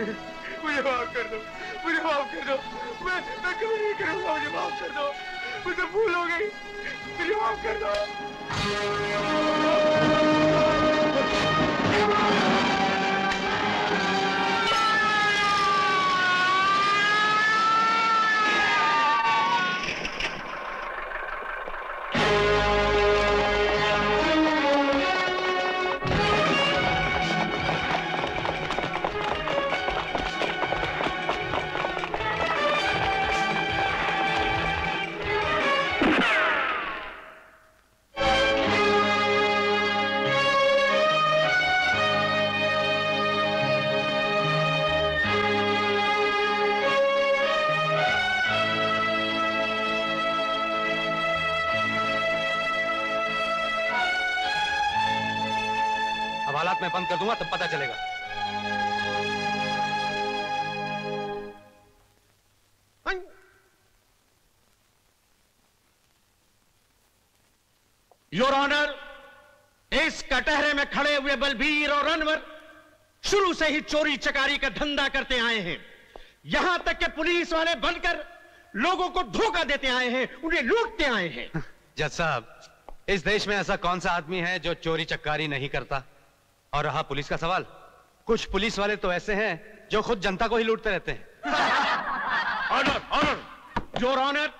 मुझे माफ कर दो, मुझे माफ कर दो। मैं कभी नहीं करूंगा, मुझे माफ कर दो। मुझे भूल हो गई, मुझे माफ कर दो। मैं बंद कर दूंगा तब पता चलेगा। योर ऑनर, इस कटहरे में खड़े हुए बलबीर और अनवर शुरू से ही चोरी चकारी का धंधा करते आए हैं। यहां तक कि पुलिस वाले बनकर लोगों को धोखा देते आए हैं, उन्हें लूटते आए हैं। जज साहब, इस देश में ऐसा कौन सा आदमी है जो चोरी चकारी नहीं करता? और रहा पुलिस का सवाल, कुछ पुलिस वाले तो ऐसे हैं जो खुद जनता को ही लूटते रहते हैं। ऑनर, ऑनर, योर ऑनर,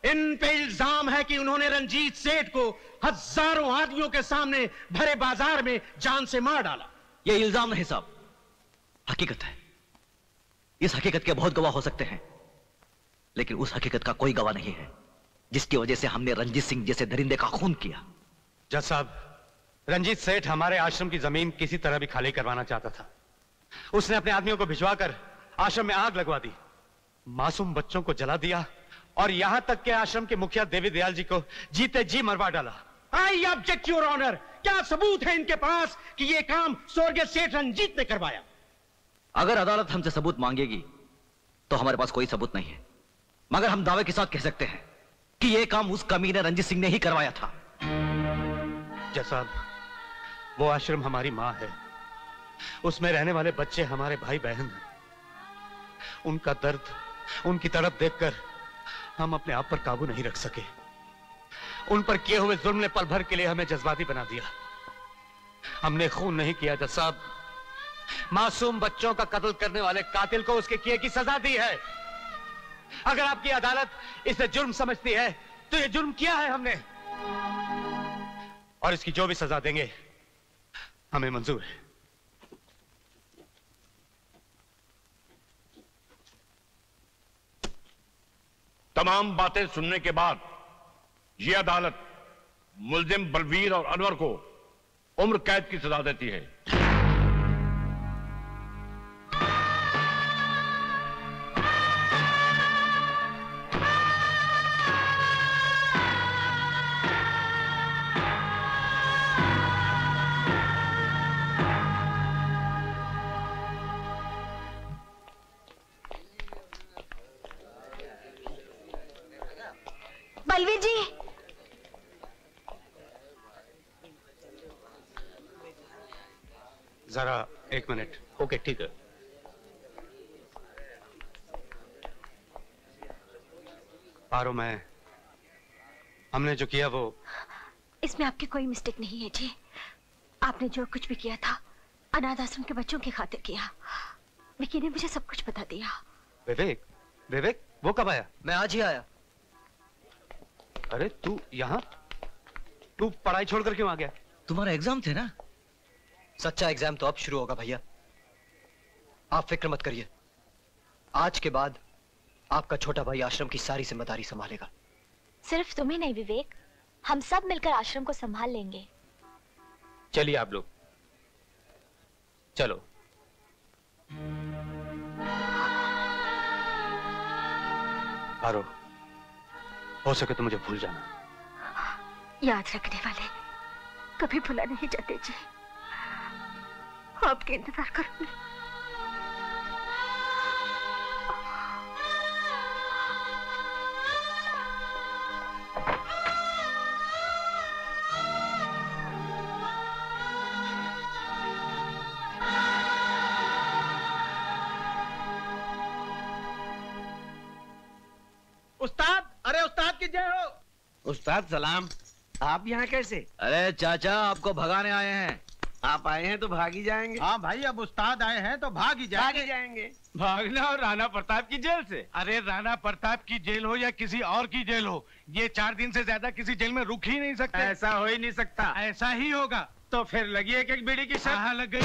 इन पे इल्जाम है कि उन्होंने रंजीत सेठ को हजारों आदमियों के सामने भरे बाजार में जान से मार डाला। यह इल्जाम नहीं साहब, हकीकत है। इस हकीकत के बहुत गवाह हो सकते हैं, लेकिन उस हकीकत का कोई गवाह नहीं है जिसकी वजह से हमने रंजीत सिंह जैसे दरिंदे का खून किया। जज साहब, रंजीत सेठ हमारे आश्रम की जमीन किसी तरह भी खाली करवाना चाहता था। उसने अपने आदमियों को भिजवाकर आश्रम में आग लगवा दी, मासूम बच्चों को जला दिया और यहां तक के आश्रम के मुखिया देवी दयाल जी को जीते जी मरवा डाला। आई ऑब्जेक्ट योर ऑनर, क्या सबूत है इनके पास कि यह काम स्वर्गीय सेठ रंजीत ने करवाया? अगर अदालत हमसे सबूत मांगेगी तो हमारे पास कोई सबूत नहीं है, मगर हम दावे के साथ कह सकते हैं कि यह काम उस कमीने रंजीत सिंह ने ही करवाया था। जज साहब, वो आश्रम हमारी मां है, उसमें रहने वाले बच्चे हमारे भाई बहन हैं। उनका दर्द, उनकी तड़प देखकर हम अपने आप पर काबू नहीं रख सके। उन पर किए हुए जुल्म ने पल भर के लिए हमें जज्बाती बना दिया। हमने खून नहीं किया जज साहब, मासूम बच्चों का कत्ल करने वाले कातिल को उसके किए की सजा दी है। अगर आपकी अदालत इसे जुर्म समझती है तो यह जुर्म किया है हमने, और इसकी जो भी सजा देंगे हमें मंजूर है। तमाम बातें सुनने के बाद यह अदालत मुल्जिम बलवीर और अनवर को उम्र कैद की सजा देती है। बलवीर जी, जरा एक मिनट। ओके, ठीक है। पारो, हमने जो किया वो, इसमें आपकी कोई मिस्टेक नहीं है जी। आपने जो कुछ भी किया था अनाथ आश्रम के बच्चों की खातिर किया। विकी ने मुझे सब कुछ बता दिया। विवेक, विवेक वो कब आया? मैं आज ही आया। अरे तू यहाँ, तू पढ़ाई छोड़कर क्यों आ गया? तुम्हारा एग्जाम थे ना? सच्चा एग्जाम तो अब शुरू होगा भैया, आप फिक्र मत करिए। आज के बाद आपका छोटा भाई आश्रम की सारी जिम्मेदारी संभालेगा। सिर्फ तुम्हें नहीं विवेक, हम सब मिलकर आश्रम को संभाल लेंगे। चलिए आप लोग चलो। पारो, हो सके तो मुझे भूल जाना। याद रखने वाले कभी भुला नहीं जाते जी। आपके इंतजार करूंगी। उस्ताद, अरे उस्ताद की जय हो। उस्ताद सलाम। आप यहाँ कैसे? अरे चाचा, आपको भगाने आए हैं। आप आए हैं तो भाग ही जाएंगे। हाँ भाई, अब उस्ताद आए हैं तो भाग ही जाएंगे। भागना और राणा प्रताप की जेल से? अरे राणा प्रताप की जेल हो या किसी और की जेल हो, ये 4 दिन से ज्यादा किसी जेल में रुक ही नहीं सकते। ऐसा हो ही नहीं सकता। ऐसा ही होगा। तो फिर लगी एक बीड़ी की शर्त। हाँ, लग गई।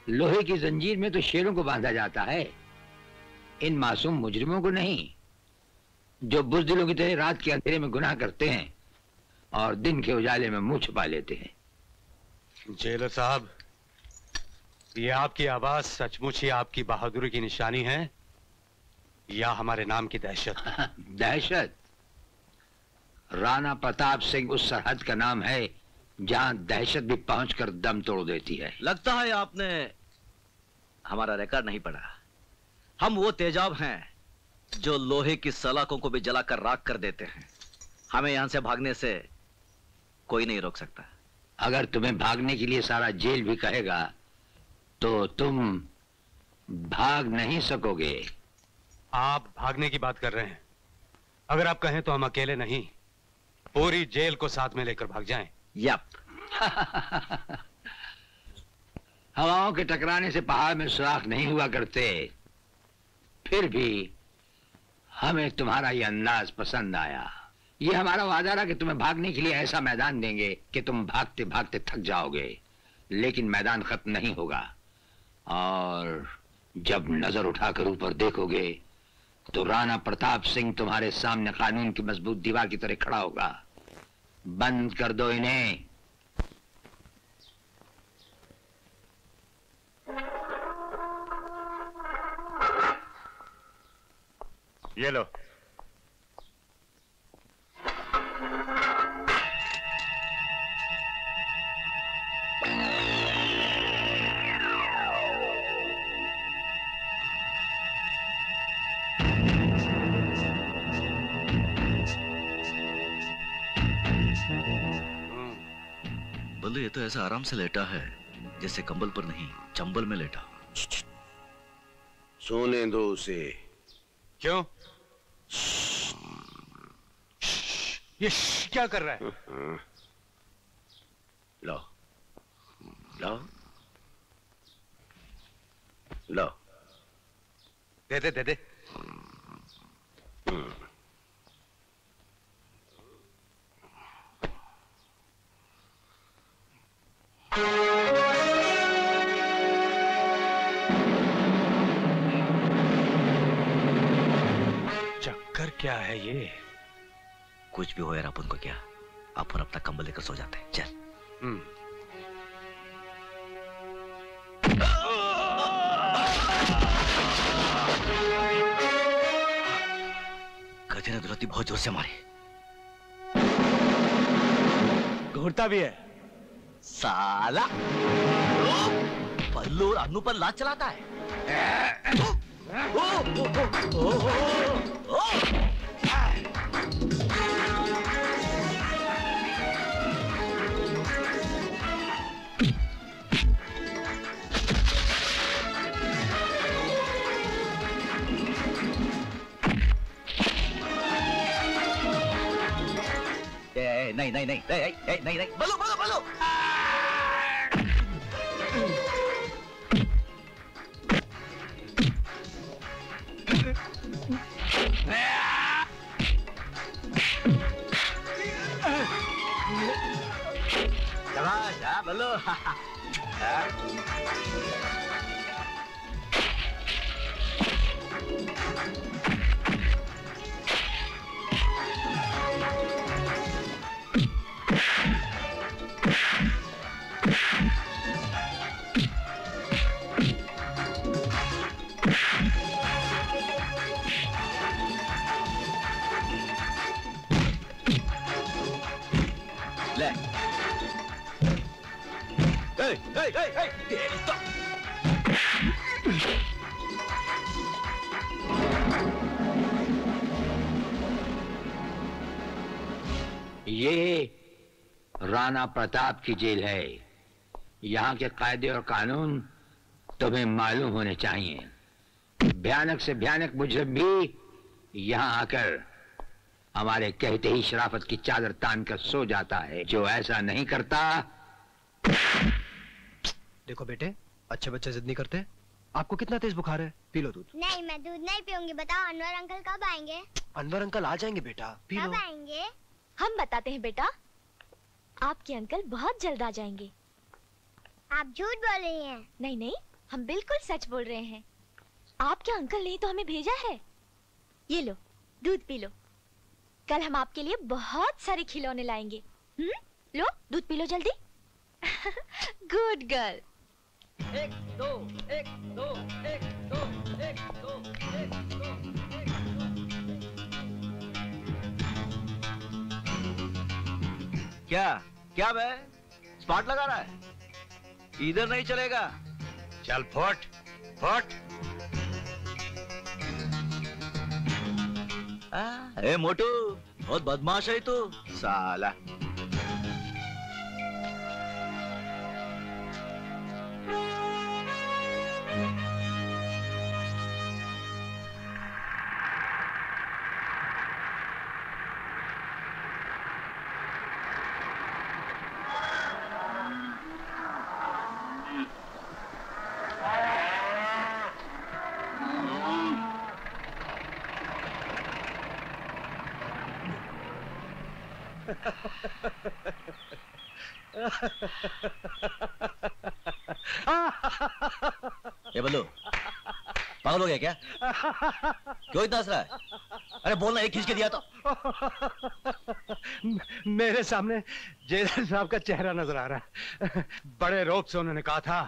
लोहे की जंजीर में तो शेरों को बांधा जाता है, इन मासूम मुजरिमों को नहीं, जो बुज़दिलों की तरह रात के अंधेरे में गुनाह करते हैं और दिन के उजाले में मुंह छुपा लेते हैं। जेलर साहब, ये आपकी आवाज सचमुच ही आपकी बहादुरी की निशानी है या हमारे नाम की दहशत? दहशत? राणा प्रताप सिंह उस सरहद का नाम है जहां दहशत भी पहुंचकर दम तोड़ देती है। लगता है आपने हमारा रिकॉर्ड नहीं पढ़ा। हम वो तेजाब हैं जो लोहे की सलाखों को भी जलाकर राख कर देते हैं। हमें यहां से भागने से कोई नहीं रोक सकता। अगर तुम्हें भागने के लिए सारा जेल भी कहेगा तो तुम भाग नहीं सकोगे। आप भागने की बात कर रहे हैं? अगर आप कहें तो हम अकेले नहीं, पूरी जेल को साथ में लेकर भाग जाएं। यप। हवाओं के टकराने से पहाड़ में सुराख नहीं हुआ करते, फिर भी हमें तुम्हारा ये अंदाज पसंद आया। ये हमारा वादा रहा कि तुम्हें भागने के लिए ऐसा मैदान देंगे कि तुम भागते भागते थक जाओगे, लेकिन मैदान खत्म नहीं होगा। और जब नजर उठाकर ऊपर देखोगे तो राणा प्रताप सिंह तुम्हारे सामने कानून की मजबूत दीवार की तरह खड़ा होगा। बंद कर दो इन्हें। ये लो। बल्लू, ये तो ऐसा आराम से लेटा है जैसे कंबल पर नहीं, चंबल में लेटा। सोने दो उसे। क्यों? ये क्या कर रहा है? लो लो लो। दे दे दे दे। चक्कर क्या है ये? कुछ भी हो यार, अपन को क्या, अपन अपना कंबल लेकर सो जाते हैं। चल। गधे ने दुलती बहुत जोर से मारी। घूरता भी है साला। पल्लू और अन्नू पर लात चलाता है। नहीं नहीं नहीं नहीं नहीं नहीं, बल्लू बल्लू बल्लू। शाबाश। बल्लू। ले। तेरी तो। ये राणा प्रताप की जेल है। यहाँ के कायदे और कानून तुम्हें मालूम होने चाहिए। भयानक से भयानक मुजरिम भी यहाँ आकर हमारे कहते ही शराफत की चादर तान कर सो जाता है। जो ऐसा नहीं करता। देखो बेटे, अच्छे बच्चे जिद नहीं करते। आपको कितना तेज बुखार है? पी लो दूध। नहीं, मैं दूध नहीं पीऊंगी। बताओ अनवर अंकल कब आएंगे? अनवर अंकल आ जाएंगे बेटा, पी लो। कब आएंगे? हम बताते हैं बेटा, आपके अंकल बहुत जल्द आ जाएंगे। आप झूठ बोल रही हैं। नहीं नहीं, हम बिल्कुल सच बोल रहे हैं। आपके अंकल ने तो हमें भेजा है। ये लो, दूध पी लो। कल हम आपके लिए बहुत सारे खिलौने लाएंगे। लो, दूध पी लो जल्दी। Good girl. 1 2 1 2 1 2 1 2 1 2 क्या क्या बे? स्पॉट लगा रहा है? इधर नहीं चलेगा। चल फुट फुट। ए मोटू, बहुत बदमाश है तू साला। ये बल्लू, पागल हो गया क्या? क्यों इतना हंस रहा है? अरे बोलना, एक खींच के दिया तो। मेरे सामने जेलर साहब का चेहरा नजर आ रहा है। बड़े रोब से उन्होंने कहा था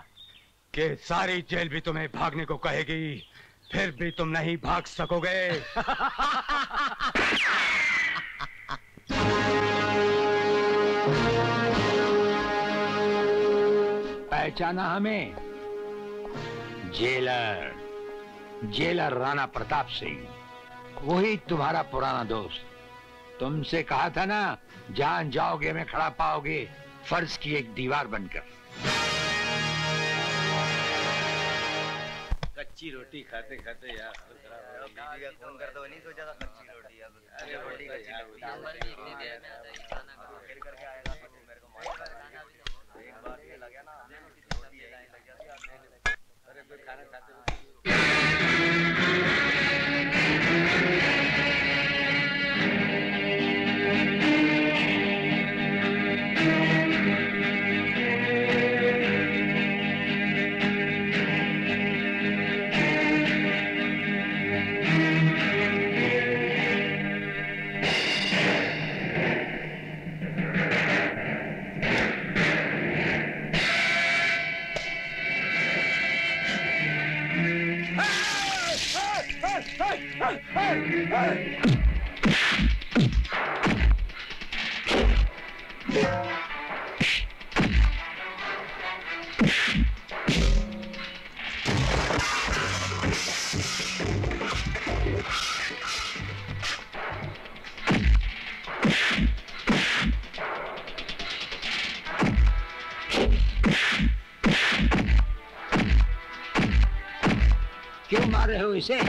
कि सारी जेल भी तुम्हें भागने को कहेगी, फिर भी तुम नहीं भाग सकोगे। पहचाना हमें? जेलर, जेलर राणा प्रताप सिंह, वही तुम्हारा पुराना दोस्त। तुमसे कहा था ना, जान जाओगे में खड़ा पाओगे फर्ज की एक दीवार बनकर। कच्ची रोटी खाते खाते यार बीवी का खून कर दो, नहीं सोचा था कच्ची रोटी यार। अरे रोटी का फिर करके आएगा तो मेरे को मार एक बार ये लगा ना, रोटी लग जाती। अरे फिर खाना खाते क्यों मार रहे हो इसे?